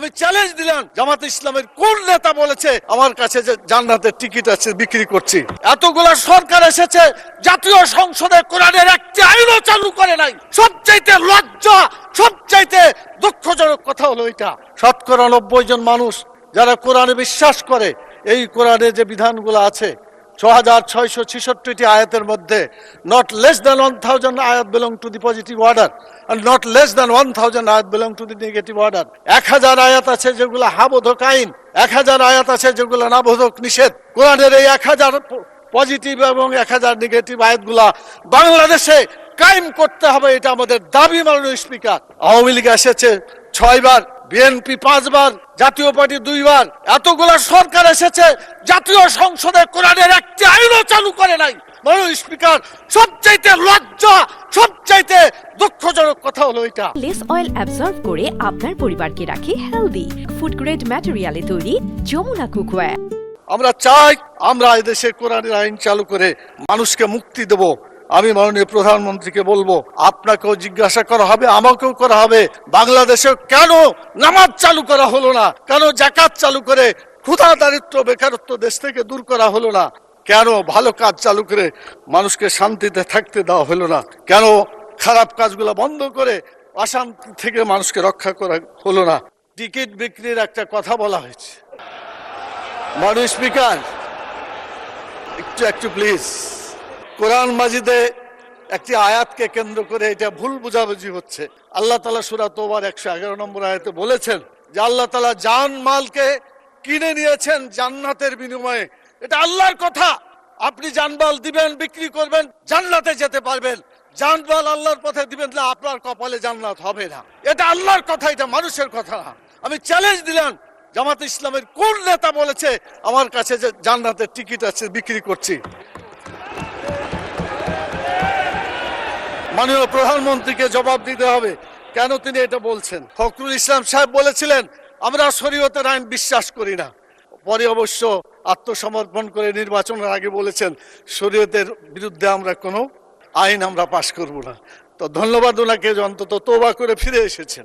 আমি চ্যালেঞ্জ দিলাম, জামাত ইসলামের কোন নেতা বলেছে আমার কাছে যে জান্নাতের টিকিট আছে বিক্রি করছি? এতগুলা সরকার এসেছে, জাতীয় সংসদে কোরআনের একটি আইনও চালু করে নাই। সবচাইতে লজ্জা, সবচাইতে দুঃখজনক কথা হলো এটা। 90% জন মানুষ যারা কোরআনে বিশ্বাস করে, এই কোরআনে যে বিধানগুলো আছে 6666টি আয়াতের মধ্যে not less than 1000 ayat belong to the positive order and not less than 1000 ayat belong to the negative order। 1000 আয়াত আছে যেগুলো হাবোধক আইন, 1000 আয়াত আছে যেগুলো নাবোধক নিষেধ। কোরআনের এই 1000 পজিটিভ এবং 1000 নেগেটিভ আয়াতগুলা বাংলাদেশে কায়েম করতে হবে, এটা আমাদের দাবি। মাননীয় স্পিকার, আওয়ামী লীগ এসেছে 6 বার, বিএনপি 5 বার, জাতীয় পার্টি 2 বার। এতগুলা সরকার এসেছে, জাতীয় সংসদে কোরআনের একটি আইনও চালু করে নাই। মাননীয় স্পিকার, সবচাইতে লজ্জা, সবচাইতে দুঃখজনক কথা হলো এটা। লেস অয়েল অ্যাবজর্ব করে আপনার পরিবারকে রাখে হেলদি। ফুড গ্রেড ম্যাটেরিয়ালে তৈরি যমুনা কুকওয়্যার। আমরা চাই আমরা এই দেশে কোরআনের আইন চালু করে মানুষকে মুক্তি দেব। আমি মাননীয় প্রধানমন্ত্রীকে বলবো, আপনাকেও জিজ্ঞাসা করা হবে, আমাকেও করা হবে, বাংলাদেশে কেন নামাজ চালু করা হলো না? কেন যাকাত চালু করে ক্ষুধা, দারিদ্র, বেকারত্ব দেশ থেকে দূর করা হলো না? কেন ভালো কাজ চালু করে মানুষকে শান্তিতে থাকতে দেওয়া হলো না? কেন খারাপ কাজগুলো বন্ধ করে অশান্তি থেকে মানুষকে রক্ষা করা হলো না? টিকিট বিক্রির একটা কথা বলা হয়েছে। মাননীয় স্পিকার, একটু প্লিজ, কোরআন মাজিদে একটি আয়াতকে কেন্দ্র করে এটা ভুল বুঝাবুঝি হচ্ছে। আল্লাহ তাআলা সূরা তওবার 111 নম্বর আয়াতে বলেছেন যে আল্লাহ তাআলা জান মালকে কিনে নিয়েছেন জান্নাতের বিনিময়ে। এটা আল্লাহর কথা। আপনি জানমাল দিবেন, বিক্রি করবেন, জান্নাতে যেতে পারবেন। জানমাল আল্লাহর পথে দিবেন না, আপনার কপালে জান্নাত হবে না। এটা আল্লাহর কথা, এটা মানুষের কথা না। আমি চ্যালেঞ্জ দিলাম, জামাত ইসলামের কোন নেতা বলেছে আমার কাছে যে জান্নাতের টিকিট আছে বিক্রি করছি? মাননীয় প্রধানমন্ত্রীকে জবাব দিতে হবে কেন তিনি এটা বলছেন। ফখরুল ইসলাম সাহেব বলেছিলেন আমরা শরীয়তের আইন বিশ্বাস করি না, পরে অবশ্য আত্মসমর্পণ করে নির্বাচনের আগে বলেছেন শরীয়তের বিরুদ্ধে আমরা কোনো আইন আমরা পাশ করব না। তো ধন্যবাদ ওনাকে, অন্তত তওবা করে ফিরে এসেছেন।